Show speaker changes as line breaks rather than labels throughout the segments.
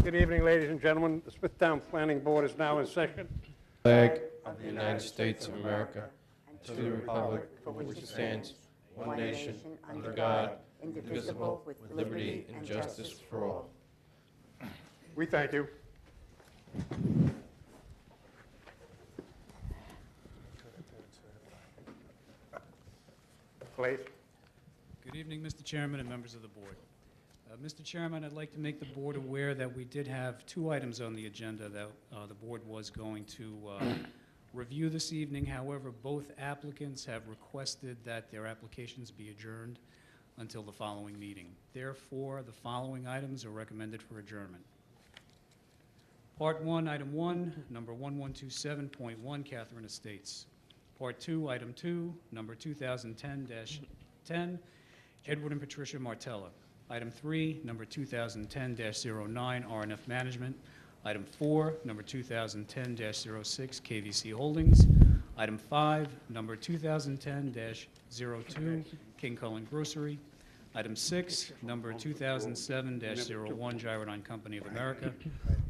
Good evening, ladies and gentlemen. The Smithtown Planning Board is now in session.
Flag of the United States of America, and to the republic for which it stands, one nation, under God, indivisible, with liberty and justice for all.
We thank you. Please.
Good evening, Mr. Chairman and members of the board. Mr. Chairman, I'd like to make the board aware that we did have two items on the agenda that the board was going to review this evening. However, both applicants have requested that their applications be adjourned until the following meeting. Therefore, the following items are recommended for adjournment. Part 1, Item 1, number 1127.1, Catherine Estates. Part 2, Item 2, number 2010-10, Edward and Patricia Martella. Item 3, number 2010-09, R&F Management. Item 4, number 2010-06, KVC Holdings. Item 5, number 2010-02, King Cullen Grocery. Item 6, number 2007-01, Gyrodine Company of America.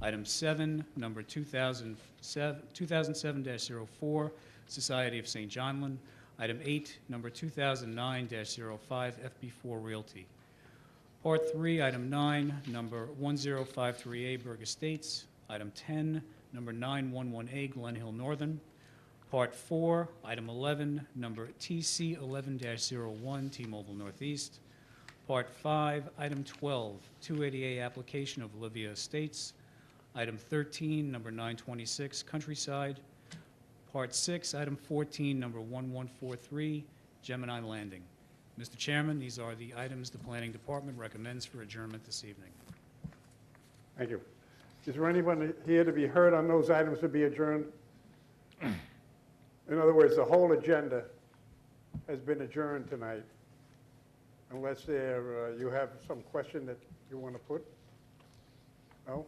Item 7, number 2007-04, Society of St. Johnland. Item 8, number 2009-05, FB4 Realty. Part 3, Item 9, number 1053A, Berg Estates. Item 10, number 911A, Glen Hill Northern. Part 4, Item 11, number TC 11-01, T-Mobile Northeast. Part 5, Item 12, 280A, application of Olivia Estates. Item 13, number 926, Countryside. Part 6, Item 14, number 1143, Gemini Landing. Mr. Chairman, these are the items the Planning Department recommends for adjournment this evening.
Thank you. Is there anyone here to be heard on those items to be adjourned? In other words, the whole agenda has been adjourned tonight, unless you have some question that you want to put? No?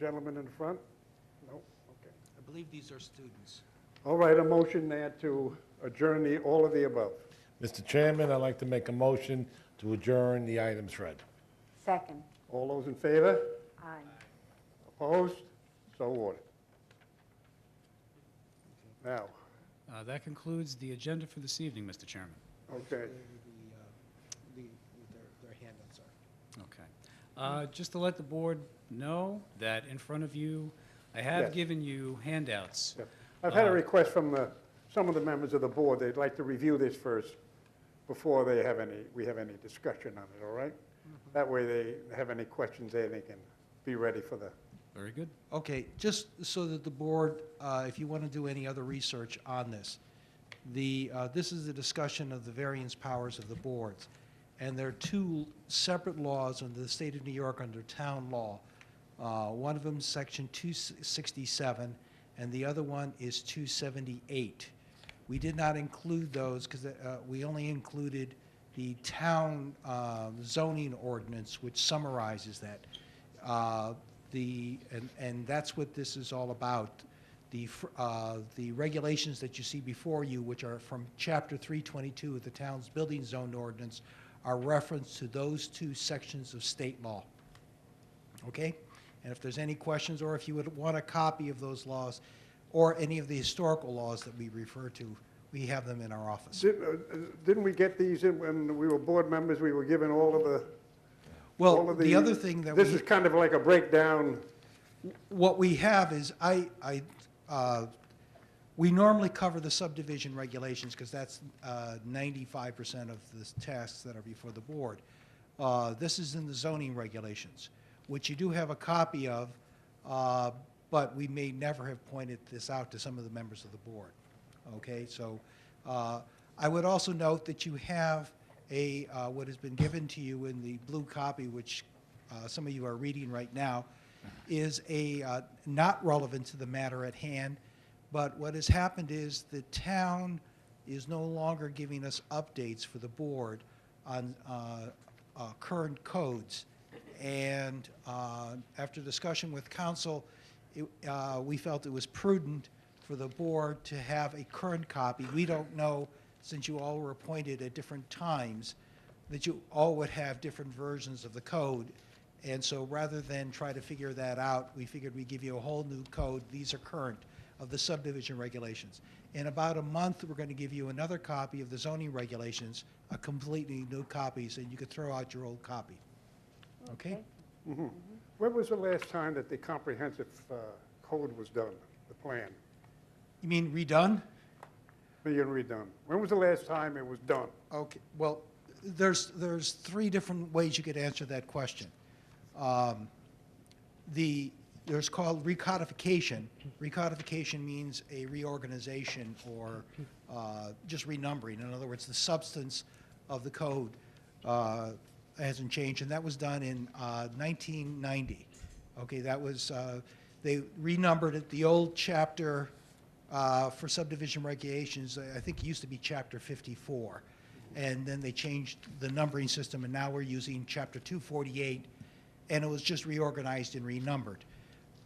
Gentleman in front? No? Okay.
I believe these are students.
All right, a motion there to adjourn all of the above.
Mr. Chairman, I'd like to make a motion to adjourn the items read.
Second.
All those in favor?
Aye.
Opposed? So ordered. Now,
That concludes the agenda for this evening, Mr. Chairman.
okay.
Their handouts are.
Okay. Just to let the board know that in front of you, I have
Yes.
given you handouts.
Yeah. I've had a request from some of the members of the board. They'd like to review this first before we have any discussion on it, all right? That way they have any questions there, they can be ready for the...
Very good.
Okay, just so that the board, if you want to do any other research on this, this is the discussion of the variance powers of the boards. And there are two separate laws under the state of New York under town law. One of them is Section 267, and the other one is 278. We did not include those because we only included the town zoning ordinance, which summarizes that. And that's what this is all about. The regulations that you see before you, which are from Chapter 322 of the town's building zone ordinance, are referenced to those two sections of state law. Okay? And if there's any questions, or if you would want a copy of those laws, or any of the historical laws that we refer to, we have them in our office.
Didn't we get these in when we were board members? We were given all of the...
Well,
all of
the other thing that
this is kind of like a breakdown.
what we have is we normally cover the subdivision regulations because that's 95% of the tasks that are before the board. This is in the zoning regulations, which you do have a copy of, but we may never have pointed this out to some of the members of the board. Okay, so I would also note that you have what has been given to you in the blue copy, which some of you are reading right now, is not relevant to the matter at hand. But what has happened is the town is no longer giving us updates for the board on current codes. And after discussion with council, we felt it was prudent for the board to have a current copy. We don't know, since you all were appointed at different times, that you all would have different versions of the code. And so rather than try to figure that out, we figured we'd give you a whole new code. These are current of the subdivision regulations. In about a month, we're going to give you another copy of the zoning regulations, a completely new copy, so you could throw out your old copy. Okay?
When was the last time that the comprehensive code was done, the plan,
You mean redone?
being redone? When was the last time it was done?
Okay, well, there's three different ways you could answer that question. There's called recodification. Recodification means a reorganization or just renumbering. In other words, the substance of the code hasn't changed, and that was done in 1990. Okay, that was, they renumbered it. The old chapter for subdivision regulations, I think it used to be chapter 54. And then they changed the numbering system, and now we're using chapter 248, and it was just reorganized and renumbered.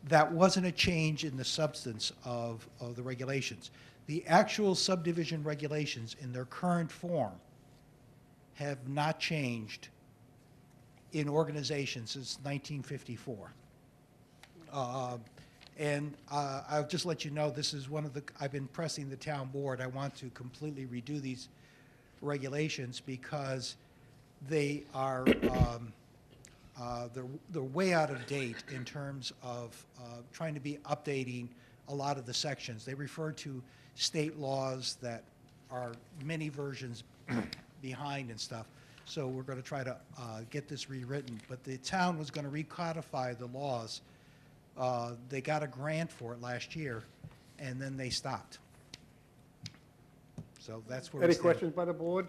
That wasn't a change in the substance of the regulations. The actual subdivision regulations in their current form have not changed in organization since 1954. And I'll just let you know, this is one of the, I've been pressing the town board. I want to completely redo these regulations because they are, they're way out of date in terms of trying to be updating a lot of the sections. They refer to state laws that are many versions behind and stuff. So we're going to try to get this rewritten. But the town was going to recodify the laws. They got a grant for it last year, and then they stopped. So that's where we
Any
stand.
questions by the board?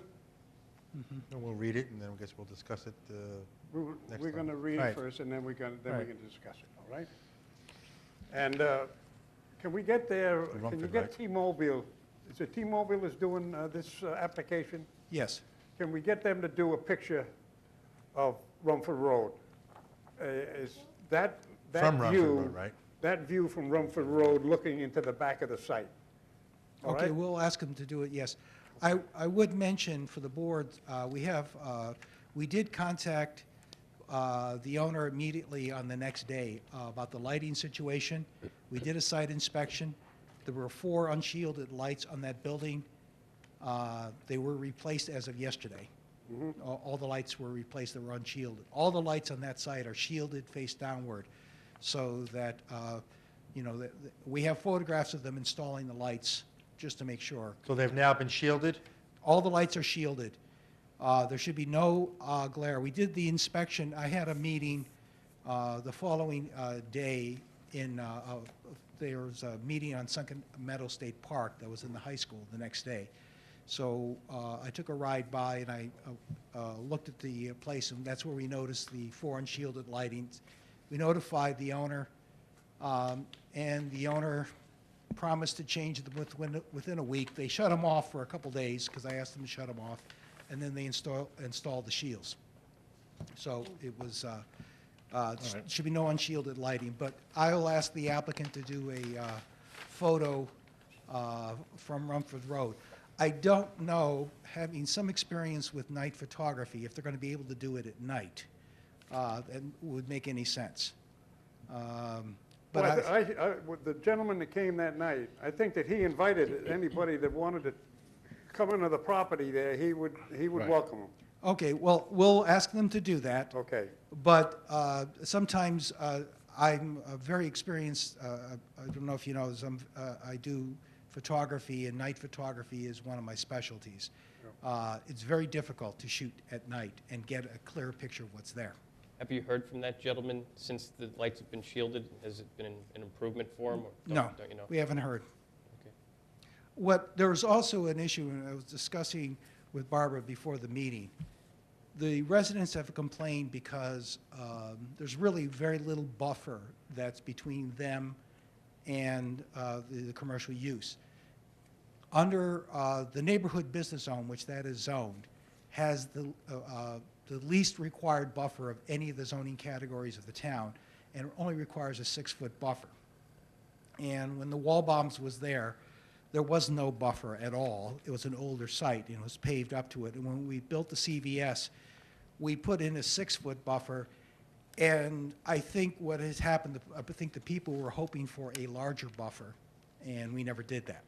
And we'll read it, and then I guess we'll discuss it next
We're
time.
going to read it
Right.
first, and then we can
Right.
discuss it, all right? And can we get there,
The
can you
Rumford,
get
right?
T-Mobile, is it T-Mobile is doing this application?
Yes.
Can we get them to do a picture of Rumford Road? Is that
From Rumford
view,
Road, right?
that view from Rumford Road looking into the back of the site? All
Okay,
right?
we'll ask them to do it, yes. I would mention for the board, we did contact the owner immediately on the next day about the lighting situation. We did a site inspection. There were 4 unshielded lights on that building. They were replaced as of yesterday. All the lights were replaced that were unshielded. All the lights on that site are shielded face downward, so that, we have photographs of them installing the lights, just to make sure.
So they've now been shielded?
All the lights are shielded. There should be no glare. We did the inspection. I had a meeting the following day there was a meeting on Sunken Meadow State Park that was in the high school the next day. So I took a ride by and I looked at the place, and that's where we noticed the 4 unshielded lightings. We notified the owner, and the owner promised to change them within a week. They shut them off for a couple days because I asked them to shut them off, and then they installed the shields. So it was, should be no unshielded lighting, but I will ask the applicant to do a photo from Rumford Road. I don't know, having some experience with night photography, if they're going to be able to do it at night. That would make any sense. But
With the gentleman that came that night, I think that he invited anybody that wanted to come into the property there, he would
Right.
welcome them.
Okay, well, we'll ask them to do that.
Okay.
But sometimes I'm very experienced, I don't know if you know, I do photography, and night photography is one of my specialties. It's very difficult to shoot at night and get a clear picture of what's there.
Have you heard from that gentleman since the lights have been shielded? Has it been an improvement for him? Or
No,
don't you know?
we haven't heard.
Okay.
There was also an issue, and I was discussing with Barbara before the meeting. The residents have complained because there's really very little buffer that's between them and the commercial use. Under the neighborhood business zone, which that is zoned, has the least required buffer of any of the zoning categories of the town, and it only requires a 6-foot buffer. And when the Walbaums was there was no buffer at all. It was an older site, and it was paved up to it. And when we built the CVS, we put in a 6-foot buffer, And I think what has happened, I think the people were hoping for a larger buffer, and we never did that.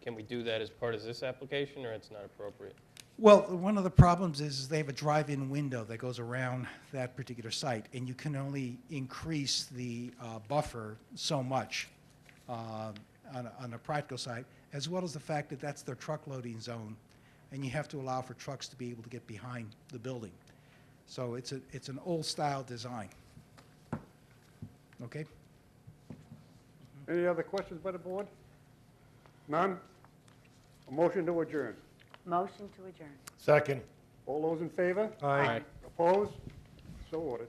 Can we do that as part of this application, or it's not appropriate?
Well, one of the problems is they have a drive-in window that goes around that particular site, and you can only increase the buffer so much on a practical side, as well as the fact that that's their truck loading zone, and you have to allow for trucks to be able to get behind the building. So it's an old-style design. Okay?
Any other questions by the board? None? A motion to adjourn.
Motion to adjourn.
Second.
All those in favor?
Aye.
Opposed? So ordered.